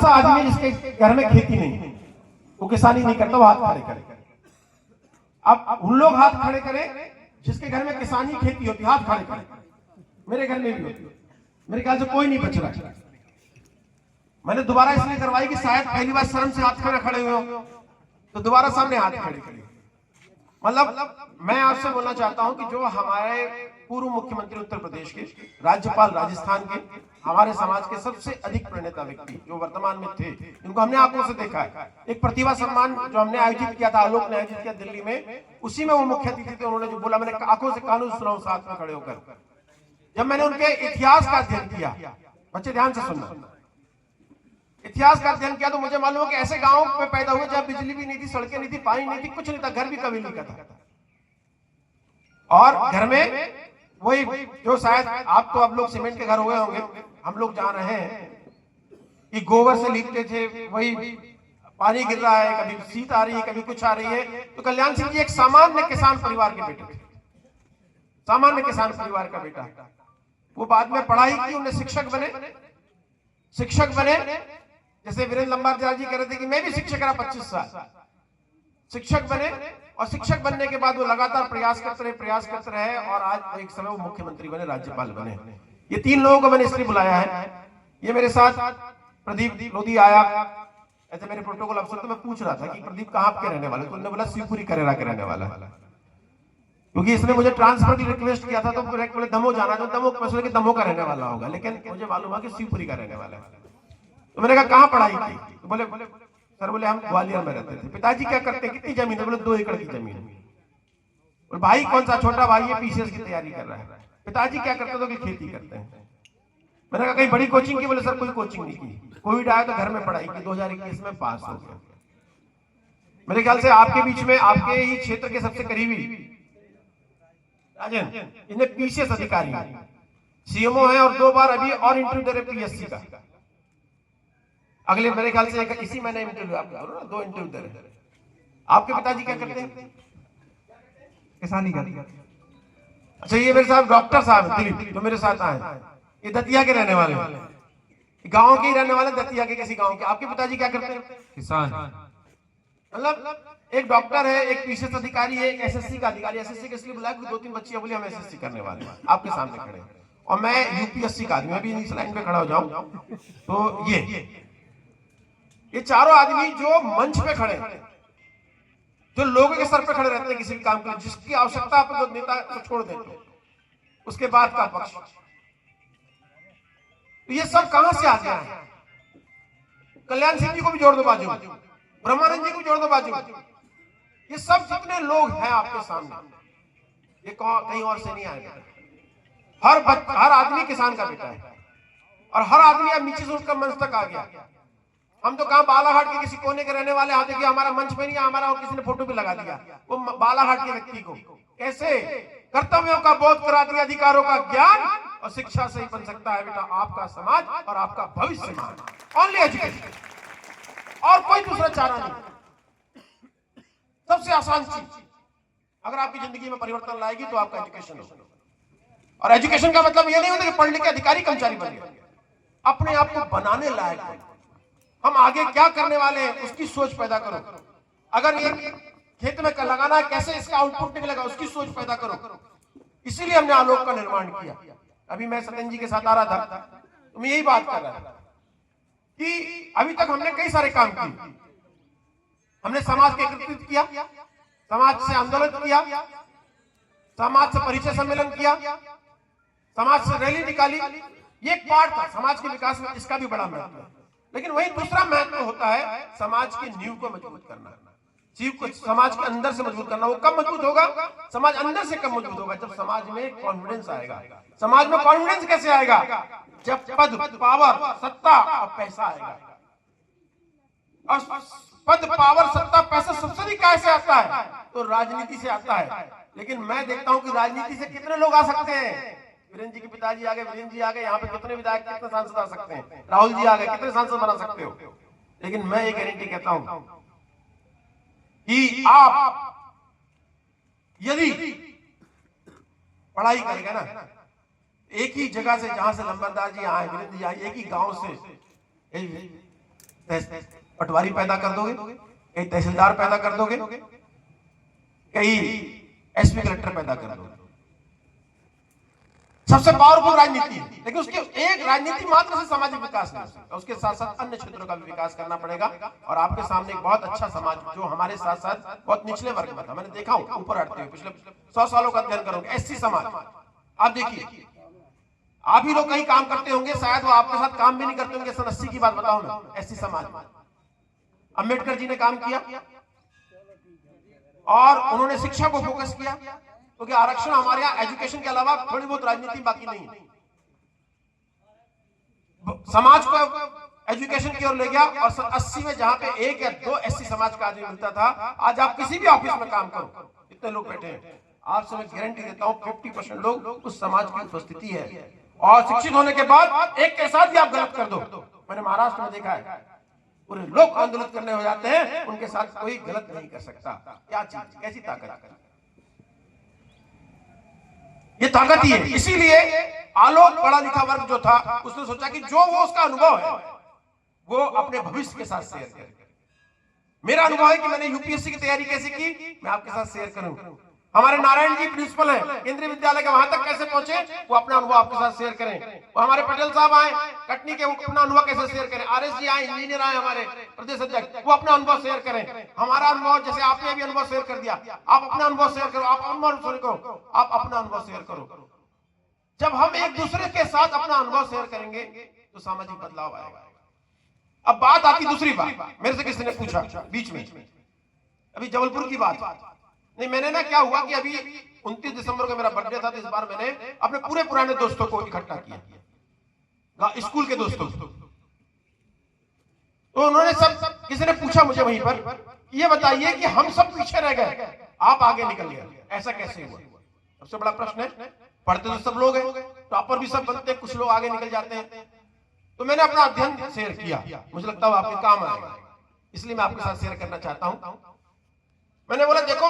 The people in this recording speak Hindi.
सा आदमी जिसके घर में खेती नहीं है, वो किसानी नहीं करता, वो हाथ खड़े करे। अब उन लोग हाथ खड़े करें जिसके घर में किसानी खेती होती, हाथ खड़े करें। मेरे घर में भी होती, मेरे ख्याल से कोई नहीं बच रहा। मैंने दोबारा इसलिए करवाई कि शायद पहली बार शर्म से हाथ खड़े हुए हो, तो दोबारा सामने हाथ खड़े करिए। मतलब मैं आपसे बोलना चाहता हूं कि जो हमारे पूर्व मुख्यमंत्री उत्तर प्रदेश के, राज्यपाल राजस्थान के, हमारे समाज के सबसे अधिक प्रणेता व्यक्ति जो वर्तमान में थे, इनको हमने आंखों से देखा है। एक प्रतिभा सम्मान जो हमने आयोजित किया था, आलोक ने आयोजित किया दिल्ली में, उसी में वो मुख्य अतिथि थे। उन्होंने जो बोला, मैंने आंखों से कानून सुनाऊं साथ में खड़े होकर। जब मैंने उनके इतिहास का अध्ययन किया, बच्चे ध्यान से सुनना, इतिहास का अध्ययन किया, तो मुझे मालूम है कि ऐसे गांव में पैदा हुए जहां बिजली भी नहीं थी, सड़कें नहीं थी, पानी नहीं थी, कुछ नहीं था, घर भी कभी नहीं था। और घर में वही जो शायद आप तो अब लोग सीमेंट के घर हुए होंगे, हम लोग जान रहे हैं कि गोबर से लीपते थे, वही पानी गिर रहा है, कभी शीत आ रही है, कभी कुछ आ रही है। तो कल्याण सिंह जी एक सामान्य किसान परिवार के बेटे थे, सामान्य किसान परिवार का बेटा। वो बाद में पढ़ाई की, उन्हें शिक्षक बने। जैसे वीरेंद्र लंबारदास जी कह रहे थे कि मैं भी शिक्षक रहा 25 साल, शिक्षक बने। और शिक्षक बनने के बाद वो लगातार प्रयास करते रहे और आज एक समय वो मुख्यमंत्री बने, राज्यपाल बने। ये तीन लोगों को मैंने इसलिए बुलाया है। ये मेरे साथ प्रदीप लोधी आया, ऐसे मेरे प्रोटोकॉल अफसर, तो मैं पूछ रहा था कि प्रदीप कहाँ के रहने वाले, तो उन्होंने बोला शिवपुरी करेरा के रहने वाला, क्योंकि इसने मुझे ट्रांसफर की रिक्वेस्ट किया था। तो बोले दमोह जाना, तो दमोह के दमोह का रहने वाला होगा, लेकिन मुझे मालूम है कि शिवपुरी का रहने वाला है। तो मैंने कहा कहाँ पढ़ाई की, तो बोले सर, बोले हम ग्वालियर में रहते थे। पिताजी क्या करते, कितनी जमीन है, बोले 2 एकड़ की जमीन। और भाई कौन सा, छोटा भाई है, पीसीएस की तैयारी कर रहा है। पिताजी क्या करते, तो खेती करते हैं। मैंने कहा कहीं बड़ी कोचिंग की, बोले सर कोई कोचिंग नहीं की, कोविड आया तो घर में पढ़ाई की, 2021 में पास हो गया। मेरे ख्याल से आपके बीच में, आपके ही क्षेत्र के सबसे करीबी राजन, इन्हें पीसीएस अधिकारी है, सीएमओ है, और 2 बार अभी और इंटरव्यू दे रहे पीएससी का। अगले मेरे ख्याल से इसी महीने इंटरव्यू, आप 2 इंटरव्यू दे रहे। आपके पिताजी क्या करते हैं, किसानी करते हैं। अच्छा, ये मेरे साथ डॉक्टर साहब दिलीप जो मेरे साथ आए, ये दतिया के रहने वाले हैं, गांव के ही रहने वाले, दतिया के किसी गांव के। आपके पिताजी क्या करते हैं, किसान। मतलब एक डॉक्टर है, एक पीसीएस अधिकारी है, एक एसएससी का अधिकारी। एसएससी के इसलिए बुलाया कि 2-3 बच्चियां बोली हम एसएससी करने वाले हैं, आपके सामने खड़े, और मैं यूपीएससी का आदमी, मैं भी इस लाइन पे खड़ा हो जाऊं। तो ये चारों आदमी जो मंच पे खड़े, जो लोगों के सर पे खड़े रहते हैं किसी भी काम के लिए, जिसकी आवश्यकता आप जो नेता को छोड़ देते, उसके बाद का पक्ष, तो ये सब कहां से आ गया है। कल्याण सिंह जी को भी जोड़ दो बाजू, ब्रह्मानंद जी को जोड़ दो बाजू, ये सब जितने लोग हैं आपके सामने, ये कहीं और से नहीं आएगा। हर आदमी किसान का बेटा है, और हर आदमी अब नीचे से उठकर मंच तक आ गया। हम तो कहां बालाघाट के किसी कोने के रहने वाले, हाथ देखिए हमारा मंच में नहीं, हमारा और किसी ने फोटो भी लगा दिया। वो बालाघाट के व्यक्ति को कैसे कर्तव्यों का बोध करा दिया, अधिकारों का ज्ञान, और शिक्षा से ही बन सकता है बेटा आपका समाज और आपका भविष्य। ओनली एजुकेशन, और कोई दूसरा चारा नहीं। सबसे आसान चीज अगर आपकी जिंदगी में परिवर्तन लाएगी तो आपका एजुकेशन हो। और एजुकेशन का मतलब यह नहीं होता कि पढ़ लिख के अधिकारी कर्मचारी बन गए, अपने आप को बनाने लायक है। हम आगे क्या करने वाले हैं उसकी सोच पैदा करो। अगर ये खेत में लगाना है, कैसे इसका आउटपुट निकलेगा, उसकी सोच पैदा करो। इसीलिए हमने आलोक का निर्माण किया। अभी मैं सत्यन जी के साथ आ रहा था, तो मैं यही बात कर रहा था कि अभी तक हमने कई सारे काम किए। हमने समाज के एकत्रित किया, समाज से आंदोलन किया, समाज से परिचय सम्मेलन किया, समाज से रैली निकाली। ये एक पार्ट था समाज के विकास में, इसका भी बड़ा महत्व है। लेकिन वही दूसरा महत्व होता है समाज की नींव को मजबूत करना, जीव को समाज के अंदर से मजबूत करना। वो कब मजबूत होगा, समाज अंदर से कब मजबूत होगा, जब समाज में कॉन्फिडेंस आएगा। समाज में कॉन्फिडेंस कैसे आएगा, जब पद, पावर, सत्ता और पैसा आएगा। और पद, पावर, सत्ता, पैसा सबसे कैसे आता है, तो राजनीति से आता है। लेकिन मैं देखता हूं कि राजनीति से कितने लोग आ सकते हैं। वीरेंद्र जी के पिताजी आ गए, वीरेंद्र जी आ गए, यहाँ पे कितने विधायक, कितने सांसद आ सकते हैं, राहुल जी आ गए, कितने सांसद बना सकते हो। लेकिन मैं ये गारंटी कहता हूं कि आप यदि पढ़ाई करेगा ना, एक ही जगह से, जहां से लंबरदार जी आए, वीरेंद्र जी आए, एक ही गांव से, पटवारी पैदा कर दोगे, कहीं तहसीलदार पैदा कर दोगे, कहीं एसपी कलेक्टर पैदा कर दोगे। सबसे पावरफुल राजनीति है, लेकिन उसके एक राजनीति मात्र से सामाजिक विकास नहीं हो सकता, उसके साथ साथ अन्य क्षेत्रों का भी विकास करना पड़ेगा। और आपके सामने एक बहुत अच्छा समाज जो हमारे साथ साथ बहुत निचले वर्ग में था, मैंने देखा हूं ऊपर हटते हुए, पिछले 100 सालों का अध्ययन करोगे, एससी समाज। आप देखिए, आप ही लोग कहीं काम करते होंगे, शायद वो आपके साथ काम भी नहीं करते होंगे। सन 80 की बात बताऊं मैं, एससी समाज में अंबेडकर जी ने काम किया और उन्होंने शिक्षा को फोकस किया, क्योंकि आरक्षण हमारे यहाँ एजुकेशन के अलावा थोड़ी बहुत राजनीति बाकी नहीं है। समाज को एजुकेशन की ओर ले गया और 80 में जहां पे 1 या 2 एससी समाज का आदमी मिलता था, आज आप किसी भी ऑफिस में काम करो, इतने लोग बैठे हैं, आपसे मैं गारंटी देता हूं 50% लोग उस समाज की उपस्थिति है। और शिक्षित होने के बाद एक के साथ ही आप गलत कर दो, मैंने महाराष्ट्र में देखा है, पूरे लोग आंदोलन करने हो जाते हैं, उनके साथ कोई गलत नहीं कर सकता। क्या चीज, कैसी ताकत, ये ताकत ही है। इसीलिए आलोक पढ़ा लिखा वर्ग जो था, उसने सोचा कि जो वो उसका अनुभव है वो अपने भविष्य के साथ शेयर करे। मेरा अनुभव है कि मैंने यूपीएससी की तैयारी कैसे की, मैं आपके साथ शेयर करूं। हमारे नारायण जी प्रिंसिपल हैं केंद्रीय विद्यालय के, वहां तक कैसे पहुंचे वो अपना अनुभव आपके साथ शेयर करें। वो हमारे पटेल साहब आए कटनी के, वो अपना अनुभव कैसे शेयर करें। आरएस जी आए, इंजीनियर आए हमारे प्रदेश अध्यक्ष, वो अपना अनुभव शेयर करें। हमारा अनुभव, जैसे आपने भी अनुभव शेयर कर दिया, आप अपना अनुभव शेयर करो, आप अपना अनुभव शेयर करो। जब हम एक दूसरे के साथ अपना अनुभव शेयर करेंगे तो सामाजिक बदलाव आएगा। अब बात आती दूसरी बात, मेरे से किसी ने पूछा बीच में, अभी जबलपुर की बात नहीं, मैंने ना क्या हुआ कि अभी 29 दिसंबर को मेरा बर्थडे था, तो इस बार मैंने अपने पूरे पुराने दोस्तों को इकट्ठा किया, स्कूल के दोस्तों। तो उन्होंने सब, किसी ने पूछा मुझे वहीं पर, ये बताइए कि हम सब पीछे रह गए, आप आगे निकल गए, ऐसा कैसे हुआ? सबसे बड़ा प्रश्न है। पढ़ते तो सब लोग हैं, टॉपर भी सब बनते हैं, कुछ लोग आगे निकल जाते हैं। तो मैंने अपना अध्ययन शेयर किया, मुझे लगता है आपके काम आएगा, इसलिए मैं आपके साथ शेयर करना चाहता हूं। मैंने बोला देखो